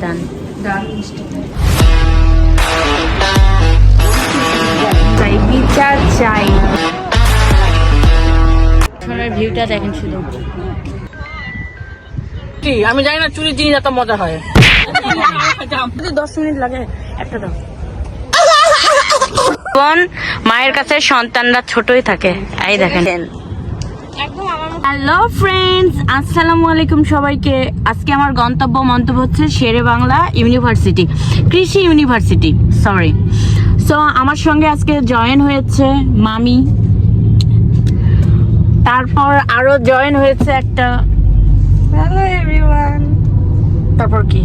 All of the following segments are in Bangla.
ডান ডান মিষ্টি চাই, বিচার চাই। পিছনের ভিউটা দেখেন শুধু। আমি জানি না চুরির জিনিস এত মজা হয়। 10 মিনিট লাগে একটা দাও। মায়ের কাছে সন্তানরা ছোটই থাকে, এই দেখেন। হ্যালো ফ্রেন্ডস, আসসালামু আলাইকুম সবাইকে। আজকে আমার মন্তব্য হচ্ছে শেরে বাংলা ইউনিভার্সিটি, কৃষি ইউনিভার্সিটি, সরি। সো আমার সঙ্গে আজকে জয়েন হয়েছে মামি, তারপর আরো জয়েন হয়েছে একটা হ্যালো এভরিওয়ান, তারপর কি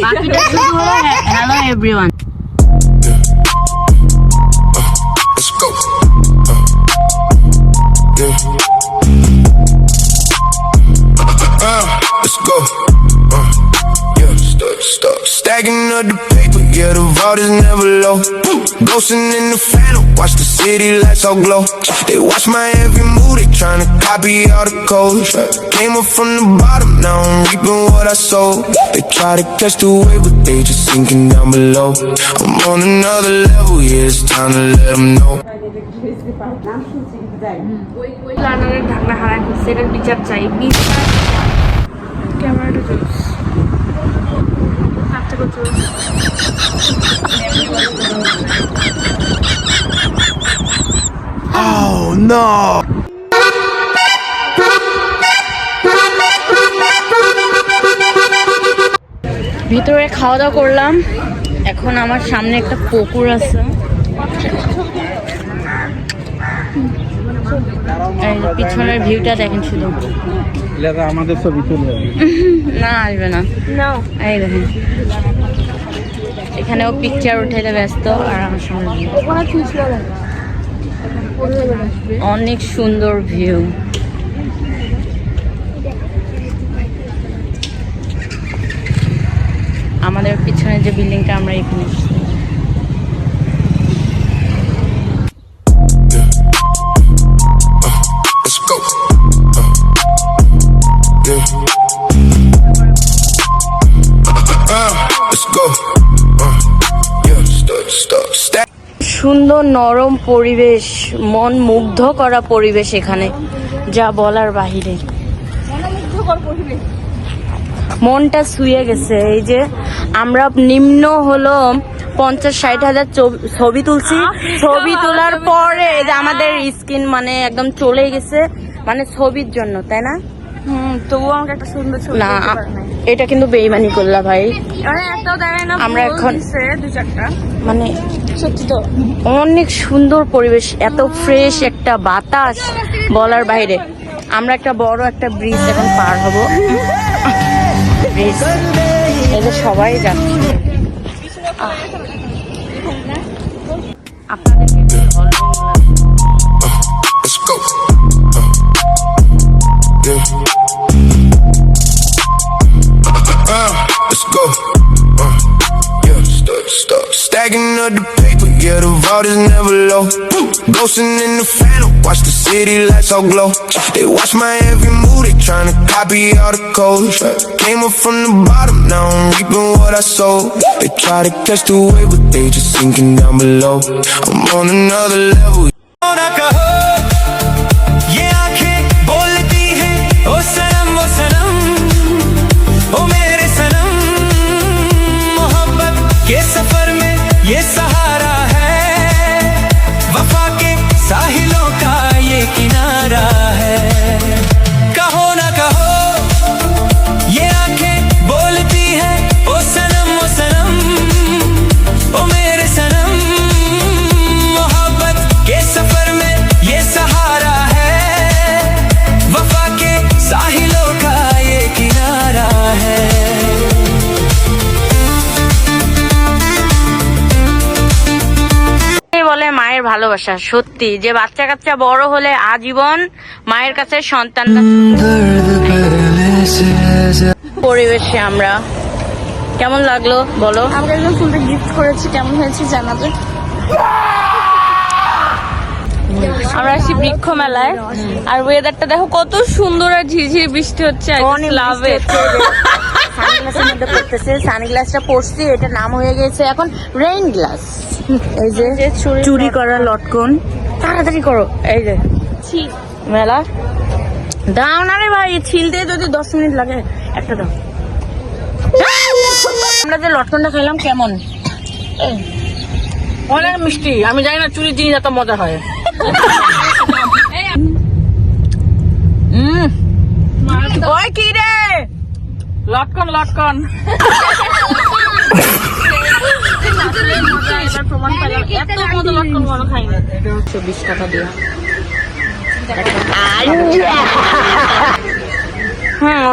বাকিটা শুধু হলো hello everyone. Let's go. Let's go. Yeah, stop. Stacking up the paper, yeah, the vault is never low. Ghosting in the phantom, watch the city lights all glow. They watch my every move, they tryna copy all the codes. Came up from the bottom, now I'm reaping what I sowed. They try to catch the wave, but they just sinking down below. I'm on another level, yeah, it's time to let them know. লার্নারের ঢাকনা হারাই ফেলছে, এটার বিচার চাই। ক্যামেরাটা জোস, হাত থেকে জোস। Oh no! ভিতরে খাওয়া দাওয়া করলাম, এখন আমার সামনে একটা পুকুর আছে। এই পিছনের ভিউটা দেখেন শুধু। আমাদের ছবি তুলে না আসবে না, এই দেখেন এখানেও পিকচার উঠাইতে ব্যস্ত, আর আমার সামনে অনেক সুন্দর ভিউ। আমাদের পিছনে যে বিল্ডিংটা, আমরা এখানে Let's go. Let's go. Yeah, stop. Stack. সুন্দর নরম পরিবেশ, মন মুগ্ধ করা পরিবেশ এখানে, যা বলার বাহিরে। মনটা ছুঁয়ে গেছে। এই যে আমরা নিম্ন হলো 50-60 হাজার ছবি তুলছি, ছবি তোলার পরে এই যে আমাদের স্কিন মানে একদম চলে গেছে, মানে ছবির জন্য, তাই না? তবুও আমাকে একটা সুন্দর ছবি না, এটা কিন্তু বেইমানি করলা ভাই। একটাও দেয় না, আমরা এখন 2-4টা মানে সত্যি তো অনেক সুন্দর পরিবেশ, এত ফ্রেশ একটা বাতাস বলার বাইরে। আমরা একটা বড় একটা ব্রিজ এখন পার হব, ব্রিজ এই সবাই যাচ্ছে। আপনাদেরকে Let's go. Let's go. Yeah, stop. Stacking up the paper, yeah, the vault is never low. Ghosting in the phantom, watch the city lights all glow. They watch my every move, they tryna copy all the codes. Came up from the bottom, now I'm reaping what I sowed. They try to catch the wave, but they just sinking down below. I'm on another level. ये सहारा है, वफा के साहिलों का ये किनारा है। कहो ना कहो, ये आंखें बोलती है, ओ सनम ओ मेरे सनम। मोहब्बत के सफर में ये सहारा है, वफा के साहिलों का ये किनारा है। বলে মায়ের ভালোবাসা সত্যি, যে বাচ্চা কাচ্চা বড় হলে আজীবন মায়ের কাছে সন্তানরা। পরিবেশে আমরা কেমন লাগলো বলো? আমাকে একজন ফুলটা গিফট করেছে, কেমন হয়েছে জানাবে। আমরা আসছি বৃক্ষ মেলায়, আর ওয়েদারটা দেখো কত সুন্দর, আর ঝিরঝির বৃষ্টি হচ্ছে। লাভ ইট। সানগ্লাসের মধ্যে পড়তেছে, সানগ্লাসটা পরছি, এটা নাম হয়ে গেছে এখন রেইন গ্লাস। এই যে চুরি করা লটকন, তাড়াতাড়ি করো। এই যে মেলা দাও না রে ভাই, ছিলতে যদি 10 মিনিট লাগে, একটা দাও। আমরা যে লটকনটা খেলাম কেমন? অনেক মিষ্টি। আমি জানি না চুরির জিনিস এত মজা হয়। ওই কি রে, লটকন লটকন। প্রমাণ পাইলাম এত মজা লটকন কোনো খাইনি। 20 টাকা দিয়ে।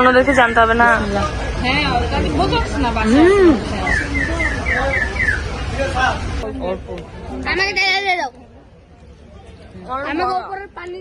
ওনাদেরকে জানতে হবে না। আমাকে দাও আমাকে উপরের পানি